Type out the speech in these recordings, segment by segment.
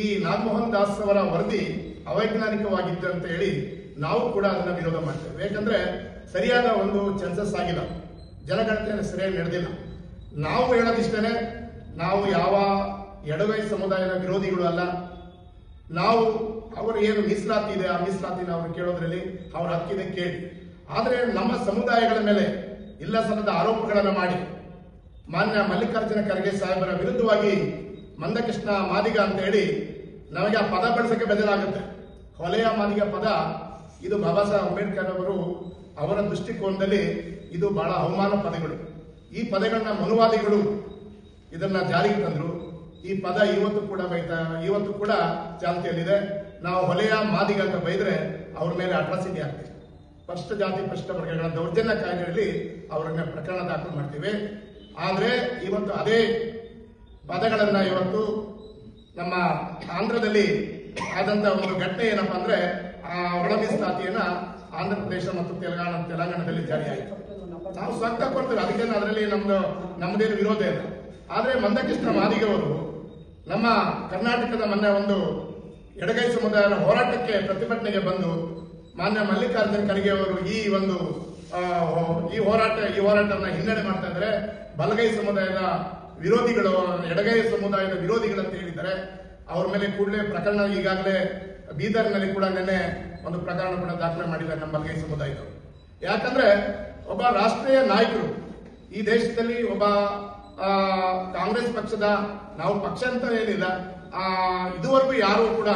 ಈ ನಾಗಮೋಹನ್ ದಾಸ್ ಅವರ ವರದಿ ಅವೈಜ್ಞಾನಿಕವಾಗಿತ್ತು ಅಂತ ಹೇಳಿ ನಾವು ಕೂಡ ಅದನ್ನ ವಿರೋಧ ಮಾಡ್ತೇವೆ. ಯಾಕಂದ್ರೆ ಸರಿಯಾದ ಒಂದು ಸೆನ್ಸಸ್ ಆಗಿಲ್ಲ, ಜನಗಣತಿಯನ್ನು ಸರಿಯಾಗಿ ನಡೆದಿಲ್ಲ. ನಾವು ಹೇಳೋದಿಷ್ಟೇ, ನಾವು ಯಾವ ಎಡಗೈ ಸಮುದಾಯದ ವಿರೋಧಿಗಳು ಅಲ್ಲ. ನಾವು ಅವರು ಏನು ಮೀಸಲಾತಿ ಇದೆ ಆ ಮೀಸಲಾತಿನ ಅವರು ಕೇಳೋದ್ರಲ್ಲಿ ಅವರ ಹಕ್ಕಿದೆ, ಕೇಳಿ. ಆದರೆ ನಮ್ಮ ಸಮುದಾಯಗಳ ಮೇಲೆ ಇಲ್ಲ ಸಲ್ಲದ ಆರೋಪಗಳನ್ನು ಮಾಡಿ ಮಾನ್ಯ ಮಲ್ಲಿಕಾರ್ಜುನ ಖರ್ಗೆ ಸಾಹೇಬರ ವಿರುದ್ಧವಾಗಿ ಮಂದಕೃಷ್ಣ ಮಾದಿಗ ಅಂತ ಹೇಳಿ ನಮಗೆ ಆ ಪದ ಬಳಸಕ್ಕೆ ಬೆದಲಾಗುತ್ತೆ. ಹೊಲೆಯ ಮಾದಿಗ ಪದ ಇದು ಬಾಬಾ ಸಾಹೇಬ್ ಅಂಬೇಡ್ಕರ್ ಅವರು ಅವರ ದೃಷ್ಟಿಕೋನದಲ್ಲಿ ಇದು ಬಹಳ ಅವಮಾನ ಪದಗಳು. ಈ ಪದಗಳನ್ನ ಮನುವಾದಿಗಳು ಇದನ್ನ ಜಾರಿಗೆ ತಂದ್ರು. ಈ ಪದ ಇವತ್ತು ಕೂಡ ಚಾಲ್ತಿಯಲ್ಲಿದೆ. ನಾವು ಹೊಲೆಯ ಮಾದಿಗ ಅಂತ ಬೈದ್ರೆ ಅವ್ರ ಮೇಲೆ ಅಟ್ರಾಸಿಟಿ ಆಗ್ತದೆ. ಪರಿಶಿಷ್ಟ ಜಾತಿ ಪರಿಶಿಷ್ಟ ವರ್ಗಗಳ ದೌರ್ಜನ್ಯ ಕಾಯ್ದೆಯಲ್ಲಿ ಅವರನ್ನ ಪ್ರಕರಣ ದಾಖಲು ಮಾಡ್ತೀವಿ. ಆದರೆ ಇವತ್ತು ಅದೇ ಪದಗಳನ್ನ ಇವತ್ತು ನಮ್ಮ ಆಂಧ್ರದಲ್ಲಿ ಆದಂತ ಒಂದು ಘಟನೆ ಏನಪ್ಪಾ ಅಂದ್ರೆ ಆ ಒಳ ಮೀಸಲಾತಿಯನ್ನ ಆಂಧ್ರ ಪ್ರದೇಶ ಮತ್ತು ತೆಲಂಗಾಣದಲ್ಲಿ ಜಾರಿ ಆಯಿತು. ನಾವು ಸ್ವಾಗತ ಕೊಡ್ತೇವೆ, ಅದಕ್ಕೇನು ಅದರಲ್ಲಿ ನಮ್ಮದೇನು ವಿರೋಧ ಇಲ್ಲ. ಆದರೆ ಮಂದಕೃಷ್ಣ ಮಾದಿಗವರು ನಮ್ಮ ಕರ್ನಾಟಕದ ಮೊನ್ನೆ ಒಂದು ಎಡಗೈ ಸಮುದಾಯದ ಹೋರಾಟಕ್ಕೆ ಪ್ರತಿಭಟನೆಗೆ ಬಂದು ಮಾನ್ಯ ಮಲ್ಲಿಕಾರ್ಜುನ ಖರ್ಗೆ ಅವರು ಈ ಹೋರಾಟವನ್ನ ಹಿನ್ನಡೆ ಮಾಡ್ತಾ ಇದ್ದಾರೆ. ಬಲಗೈ ಸಮುದಾಯದ ವಿರೋಧಿಗಳು, ಎಡಗೈ ಸಮುದಾಯದ ವಿರೋಧಿಗಳಂತ ಹೇಳಿದ್ದಾರೆ. ಅವ್ರ ಮೇಲೆ ಕೂಡಲೇ ಪ್ರಕರಣ ಈಗಾಗಲೇ ಬೀದರ್ನಲ್ಲಿ ಕೂಡ ನಿನ್ನೆ ಒಂದು ಪ್ರಕರಣ ಕೂಡ ದಾಖಲೆ ಮಾಡಿದ್ದಾರೆ ನಮ್ಮ ಬಲಗೈ ಸಮುದಾಯದವರು. ಯಾಕಂದ್ರೆ ಒಬ್ಬ ರಾಷ್ಟ್ರೀಯ ನಾಯಕರು ಈ ದೇಶದಲ್ಲಿ ಒಬ್ಬ ಕಾಂಗ್ರೆಸ್ ಪಕ್ಷದ, ನಾವು ಪಕ್ಷ ಅಂತ ಏನಿಲ್ಲ, ಇದುವರೆಗೂ ಯಾರು ಕೂಡ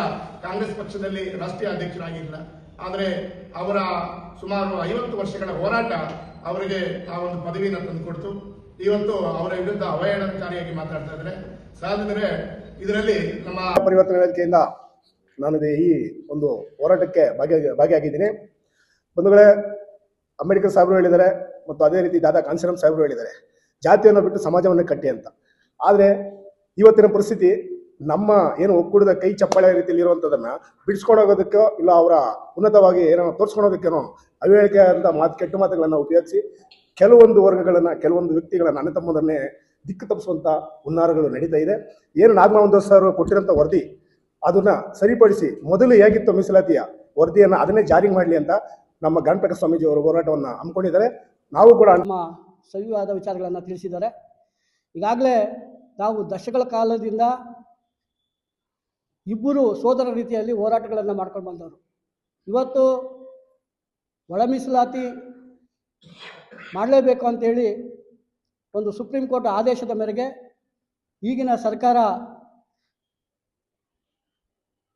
ಕಾಂಗ್ರೆಸ್ ಪಕ್ಷದಲ್ಲಿ ರಾಷ್ಟ್ರೀಯ ಅಧ್ಯಕ್ಷರಾಗಿಲ್ಲ. ಆದರೆ ಅವರ ಸುಮಾರು 50 ವರ್ಷಗಳ ಹೋರಾಟ ಅವರಿಗೆ ಆ ಒಂದು ಪದವಿಯನ್ನು ತಂದುಕೊಡ್ತು. ಇವತ್ತು ಅವರ ವಿರುದ್ಧ ಅವಹೇಳನಕಾರಿಯಾಗಿ ಮಾತಾಡ್ತಾ ಇದ್ದಾರೆ. ಸಾಧಿಸಿದರೆ ಇದರಲ್ಲಿ ನಮ್ಮ ಪರಿವರ್ತನೆ ವೇದಿಕೆಯಿಂದ ನಾನು ಈ ಒಂದು ಹೋರಾಟಕ್ಕೆ ಭಾಗಿಯಾಗಿದ್ದೀನಿ. ಬಂಧುಗಳೇ, ಅಂಬೇಡ್ಕರ್ ಸಾಹೇಬರು ಹೇಳಿದ್ದಾರೆ ಮತ್ತು ಅದೇ ರೀತಿ ದಾದಾ ಕಾಂಶೀರಾಮ್ ಸಾಹೇಬರು ಹೇಳಿದ್ದಾರೆ, ಜಾತಿಯನ್ನು ಬಿಟ್ಟು ಸಮಾಜವನ್ನು ಕಟ್ಟಿ ಅಂತ. ಆದರೆ ಇವತ್ತಿನ ಪರಿಸ್ಥಿತಿ ನಮ್ಮ ಏನು ಒಕ್ಕೂಟದ ಕೈ ಚಪ್ಪಾಳೆ ರೀತಿಯಲ್ಲಿ ಇರುವಂಥದ್ದನ್ನ ಬಿಡಿಸ್ಕೊಂಡೋಗೋದಕ್ಕೋ ಇಲ್ಲ ಅವರ ಉನ್ನತವಾಗಿ ಏನೋ ತೋರಿಸ್ಕೊಳೋದಕ್ಕೇನೋ ಅವಿವೇಕ ಅಂತ ಕೆಟ್ಟ ಮಾತುಗಳನ್ನು ಉಪಯೋಗಿಸಿ ಕೆಲವೊಂದು ವರ್ಗಗಳನ್ನ, ಕೆಲವೊಂದು ವ್ಯಕ್ತಿಗಳನ್ನ, ಅಣ್ಣ ತಮ್ಮದನ್ನೇ ದಿಕ್ಕು ತಪ್ಪಿಸುವಂತ ಹುನ್ನಾರಗಳು ನಡೀತಾ ಇದೆ. ಏನು ನಾಗಮೋಹನ್ ದಾಸ್ ಅವರು ಕೊಟ್ಟಿರೋಂಥ ವರದಿ ಅದನ್ನ ಸರಿಪಡಿಸಿ ಮೊದಲು ಹೇಗಿತ್ತು ಮೀಸಲಾತಿಯ ವರದಿಯನ್ನ ಅದನ್ನೇ ಜಾರಿ ಮಾಡಲಿ ಅಂತ ನಮ್ಮ ಗಣಪತಿ ಸ್ವಾಮೀಜಿ ಅವರು ಹೋರಾಟವನ್ನು ಹಮ್ಮಿಕೊಂಡಿದ್ದಾರೆ. ನಾವು ಕೂಡ ನಮ್ಮ ಸವಿವಾದ ವಿಚಾರಗಳನ್ನು ತಿಳಿಸಿದ್ದಾರೆ. ಈಗಾಗಲೇ ನಾವು ದಶಕಗಳ ಕಾಲದಿಂದ ಇಬ್ಬರು ಸೋದರ ರೀತಿಯಲ್ಲಿ ಹೋರಾಟಗಳನ್ನು ಮಾಡ್ಕೊಂಡು ಬಂದವರು. ಇವತ್ತು ಒಳ ಮೀಸಲಾತಿ ಮಾಡಲೇಬೇಕು ಅಂತೇಳಿ ಒಂದು ಸುಪ್ರೀಂ ಕೋರ್ಟ್ ಆದೇಶದ ಮೇರೆಗೆ ಈಗಿನ ಸರ್ಕಾರ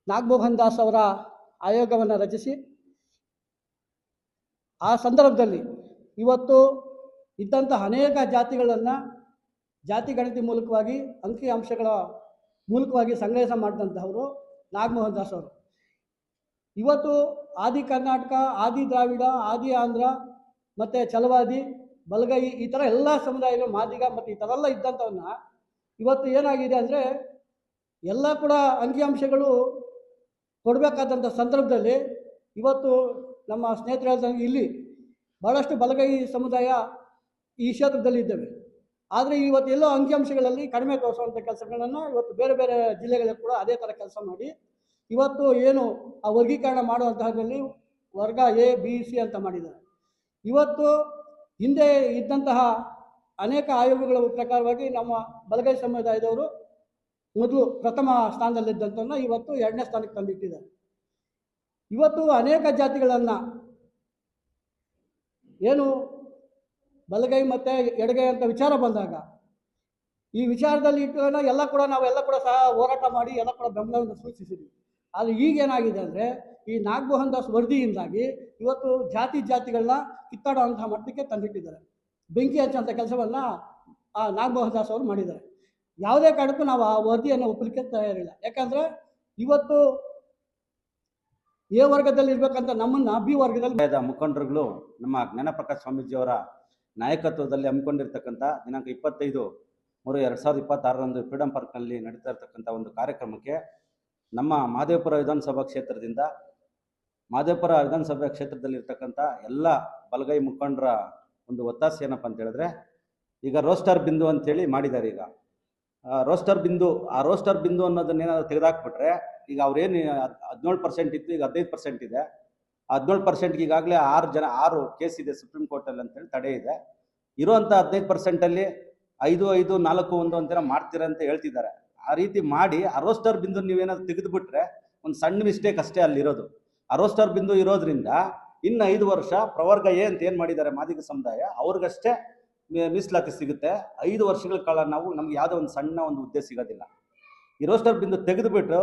ನಾಗಮೋಹನ್ ದಾಸ್ ಅವರ ಆಯೋಗವನ್ನು ರಚಿಸಿ ಆ ಸಂದರ್ಭದಲ್ಲಿ ಇವತ್ತು ಇದ್ದಂತಹ ಅನೇಕ ಜಾತಿಗಳನ್ನು ಜಾತಿ ಗಣತಿ ಮೂಲಕವಾಗಿ ಅಂಕಿ ಅಂಶಗಳ ಮೂಲಕವಾಗಿ ಸಂಗ್ರಹ ಮಾಡಿದಂತಹವರು ನಾಗಮೋಹನ್ ದಾಸ್ ಅವರು. ಇವತ್ತು ಆದಿ ಕರ್ನಾಟಕ, ಆದಿ ದ್ರಾವಿಡ, ಆದಿ ಆಂಧ್ರ ಮತ್ತು ಛಲವಾದಿ, ಬಲಗೈ ಈ ಥರ ಎಲ್ಲ ಸಮುದಾಯಗಳು, ಮಾದಿಗ ಮತ್ತು ಈ ಥರ ಎಲ್ಲ ಇದ್ದಂಥವನ್ನ ಇವತ್ತು ಏನಾಗಿದೆ ಅಂದರೆ ಎಲ್ಲ ಕೂಡ ಅಂಕಿಅಂಶಗಳು ಕೊಡಬೇಕಾದಂಥ ಸಂದರ್ಭದಲ್ಲಿ ಇವತ್ತು ನಮ್ಮ ಸ್ನೇಹಿತರು ಹೇಳ್ದಂಗೆ ಇಲ್ಲಿ ಭಾಳಷ್ಟು ಬಲಗೈ ಸಮುದಾಯ ಈ ಕ್ಷೇತ್ರದಲ್ಲಿ ಇದ್ದೇವೆ. ಆದರೆ ಇವತ್ತು ಎಲ್ಲೋ ಅಂಕಿಅಂಶಗಳಲ್ಲಿ ಕಡಿಮೆ ತೋರಿಸುವಂಥ ಕೆಲಸಗಳನ್ನು ಇವತ್ತು ಬೇರೆ ಬೇರೆ ಜಿಲ್ಲೆಗಳಲ್ಲಿ ಕೂಡ ಅದೇ ಥರ ಕೆಲಸ ಮಾಡಿ ಇವತ್ತು ಏನು ಆ ವರ್ಗೀಕರಣ ಮಾಡುವಂತಹದ್ರಲ್ಲಿ ವರ್ಗ ಎ ಬಿ ಸಿ ಅಂತ ಮಾಡಿದ್ದಾರೆ. ಇವತ್ತು ಹಿಂದೆ ಇದ್ದಂತಹ ಅನೇಕ ಆಯೋಗಗಳ ಪ್ರಕಾರವಾಗಿ ನಮ್ಮ ಬಲಗೈ ಸಮುದಾಯದವರು ಮೊದಲು ಪ್ರಥಮ ಸ್ಥಾನದಲ್ಲಿದ್ದಂಥವನ್ನ ಇವತ್ತು 2ನೇ ಸ್ಥಾನಕ್ಕೆ ತಂದಿಟ್ಟಿದ್ದಾರೆ. ಇವತ್ತು ಅನೇಕ ಜಾತಿಗಳನ್ನು ಏನು ಬಲಗೈ ಮತ್ತು ಎಡಗೈ ಅಂತ ವಿಚಾರ ಬಂದಾಗ ಈ ವಿಚಾರದಲ್ಲಿ ಇಟ್ಟುಕೊಂಡು ನಾವೆಲ್ಲ ಕೂಡ ಸಹ ಹೋರಾಟ ಮಾಡಿ ಎಲ್ಲ ಕೂಡ ಬೆಂಬಲವನ್ನು ಸೂಚಿಸಿದ್ವಿ. ಆದರೆ ಈಗೇನಾಗಿದೆ ಅಂದರೆ ಈ ನಾಗಮೋಹನ್ ದಾಸ್ ವರದಿಯಿಂದಾಗಿ ಇವತ್ತು ಜಾತಿಗಳನ್ನ ಕಿತ್ತಾಡುವಂತಹ ಮಟ್ಟಕ್ಕೆ ತಂದಿಟ್ಟಿದ್ದಾರೆ. ಬೆಂಕಿ ಹಚ್ಚುವಂಥ ಕೆಲಸವನ್ನು ಆ ನಾಗಮೋಹನ್ ದಾಸ್ ಅವರು ಮಾಡಿದ್ದಾರೆ. ಯಾವುದೇ ಕಾರಣಕ್ಕೂ ನಾವು ಆ ವರದಿಯನ್ನು ಒಪ್ಪಲಿಕ್ಕೆ ತಯಾರಿಲ್ಲ. ಯಾಕಂದರೆ ಇವತ್ತು ಎ ವರ್ಗದಲ್ಲಿ ಇರಬೇಕಂತ ನಮ್ಮನ್ನು ಬಿ ವರ್ಗದಲ್ಲಿ ಮುಖಂಡರುಗಳು ನಮ್ಮ ಜ್ಞಾನಪ್ರಕಾಶ್ ಸ್ವಾಮೀಜಿಯವರ ನಾಯಕತ್ವದಲ್ಲಿ ಹಮ್ಮಿಕೊಂಡಿರ್ತಕ್ಕಂಥ ದಿನಾಂಕ 25/3/2026 ಫ್ರೀಡಂ ಪಾರ್ಕ್ನಲ್ಲಿ ನಡೀತಾ ಇರತಕ್ಕಂಥ ಒಂದು ಕಾರ್ಯಕ್ರಮಕ್ಕೆ ನಮ್ಮ ಮಹದೇವಪುರ ವಿಧಾನಸಭಾ ಕ್ಷೇತ್ರದಿಂದ ಮಹದೇವಪುರ ವಿಧಾನಸಭಾ ಕ್ಷೇತ್ರದಲ್ಲಿರ್ತಕ್ಕಂಥ ಎಲ್ಲ ಬಲಗೈ ಮುಖಂಡರ ಒಂದು ಒತ್ತಾಸೆ ಏನಪ್ಪ ಅಂತ ಹೇಳಿದ್ರೆ, ಈಗ ರೋಸ್ಟರ್ ಬಿಂದು ಅಂತೇಳಿ ಮಾಡಿದ್ದಾರೆ. ಈಗ ರೋಸ್ಟರ್ ಬಿಂದು, ಆ ರೋಸ್ಟರ್ ಬಿಂದು ಅನ್ನೋದನ್ನೇನಾದ್ರು ತೆಗೆದಾಕ್ಬಿಟ್ರೆ, ಈಗ ಅವ್ರೇನು 17% ಇತ್ತು, ಈಗ 15% ಇದೆ. 17%ಗೆ ಈಗಾಗಲೇ 6 ಕೇಸ್ ಇದೆ ಸುಪ್ರೀಂ ಕೋರ್ಟಲ್ಲಿ ಅಂತೇಳಿ ತಡೆ ಇದೆ. ಇರುವಂಥ 15%ಅಲ್ಲಿ 5, 5, 4, 1 ಅಂತೆಲ್ಲ ಮಾಡ್ತೀರ ಅಂತ ಹೇಳ್ತಿದ್ದಾರೆ. ಆ ರೀತಿ ಮಾಡಿ ಆ ರೋಸ್ಟರ್ ಬಿಂದು ನೀವೇನಾದ್ರು ತೆಗೆದುಬಿಟ್ರೆ ಒಂದು ಸಣ್ಣ ಮಿಸ್ಟೇಕ್ ಅಷ್ಟೇ ಅಲ್ಲಿರೋದು. ಆ ರೋಸ್ಟರ್ ಬಿಂದು ಇರೋದ್ರಿಂದ ಇನ್ನು 5 ವರ್ಷ ಪ್ರವರ್ಗ ಎ ಅಂತ ಏನು ಮಾಡಿದ್ದಾರೆ ಮಾದಿಗ ಸಮುದಾಯ, ಅವ್ರಿಗಷ್ಟೇ ಮೀಸಲಾತಿ ಸಿಗುತ್ತೆ. 5 ವರ್ಷಗಳ ಕಾಲ ನಮ್ಗೆ ಯಾವುದೋ ಒಂದು ಸಣ್ಣ ಒಂದು ಹುದ್ದೆ ಸಿಗೋದಿಲ್ಲ. ಈ ರೋಸ್ಟರ್ ಬಿಂದು ತೆಗೆದುಬಿಟ್ಟು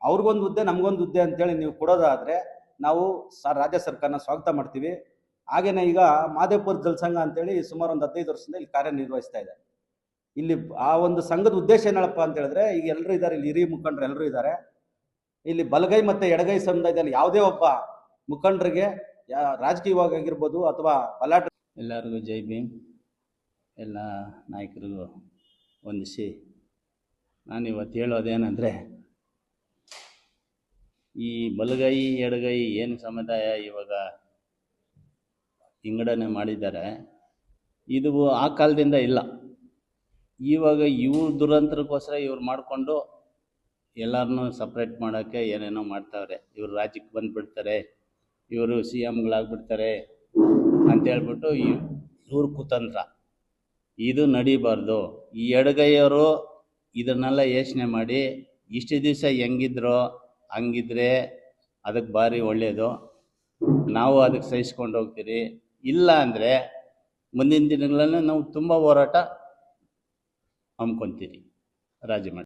ಅವ್ರಿಗೊಂದು ಹುದ್ದೆ ನಮಗೊಂದು ಹುದ್ದೆ ಅಂತೇಳಿ ನೀವು ಕೊಡೋದಾದರೆ ನಾವು ರಾಜ್ಯ ಸರ್ಕಾರನ ಸ್ವಾಗತ ಮಾಡ್ತೀವಿ. ಹಾಗೇನೆ ಈಗ ಮಾದೇಪುರ ಜಲಸಂಘ ಅಂತೇಳಿ ಸುಮಾರು ಒಂದು 15 ವರ್ಷದಿಂದ ಇಲ್ಲಿ ಕಾರ್ಯನಿರ್ವಹಿಸ್ತಾ ಇದೆ. ಇಲ್ಲಿ ಆ ಒಂದು ಸಂಘದ ಉದ್ದೇಶ ಏನಪ್ಪ ಅಂತ ಹೇಳಿದ್ರೆ, ಈಗ ಎಲ್ಲರೂ ಇದ್ದಾರೆ, ಇಲ್ಲಿ ಹಿರಿಯ ಮುಖಂಡರು ಎಲ್ಲರೂ ಇದ್ದಾರೆ. ಇಲ್ಲಿ ಬಲಗೈ ಮತ್ತು ಎಡಗೈ ಸಮುದಾಯದಲ್ಲಿ ಯಾವುದೇ ಒಬ್ಬ ಮುಖಂಡರಿಗೆ ರಾಜಕೀಯವಾಗಿರ್ಬೋದು ಅಥವಾ ಬಲಾಟ. ಎಲ್ಲರಿಗೂ ಜೈ ಭೀಮ್. ಎಲ್ಲ ನಾಯಕರಿಗೂ ವಂದಿಸಿ ನಾನಿವತ್ತು ಹೇಳೋದೇನೆಂದರೆ, ಈ ಬಲಗೈ ಎಡಗೈ ಏನು ಸಮುದಾಯ ಇವಾಗ ವಿಂಗಡಣೆ ಮಾಡಿದ್ದಾರೆ, ಇದು ಆ ಕಾಲದಿಂದ ಇಲ್ಲ. ಇವಾಗ ಇವ್ರ ದುರಂತರಕ್ಕೋಸ್ಕರ ಇವ್ರು ಮಾಡಿಕೊಂಡು ಎಲ್ಲರನ್ನೂ ಸಪ್ರೇಟ್ ಮಾಡೋಕ್ಕೆ ಏನೇನೋ ಮಾಡ್ತಾವ್ರೆ. ಇವರು ರಾಜ್ಯಕ್ಕೆ ಬಂದುಬಿಡ್ತಾರೆ, ಇವರು CMಗಳಾಗ್ಬಿಡ್ತಾರೆ ಅಂತೇಳ್ಬಿಟ್ಟು ಇವ್ರ ಕುತಂತ್ರ. ಇದು ನಡಿಬಾರ್ದು. ಈ ಎಡಗೈಯವರು ಇದನ್ನೆಲ್ಲ ಯೋಚನೆ ಮಾಡಿ ಇಷ್ಟು ದಿವಸ ಹೆಂಗಿದ್ರೋ ಹಂಗಿದ್ರೆ ಅದಕ್ಕೆ ಭಾರಿ ಒಳ್ಳೆಯದು. ನಾವು ಅದಕ್ಕೆ ಸಹಿಸ್ಕೊಂಡು ಹೋಗ್ತೀರಿ. ಇಲ್ಲ ಅಂದರೆ ಮುಂದಿನ ದಿನಗಳಲ್ಲಿ ನಾವು ತುಂಬ ಹೋರಾಟ ಹಮ್ಮಿಕೊತೀರಿ ರಾಜ್ಯ ಮಾಡಿ.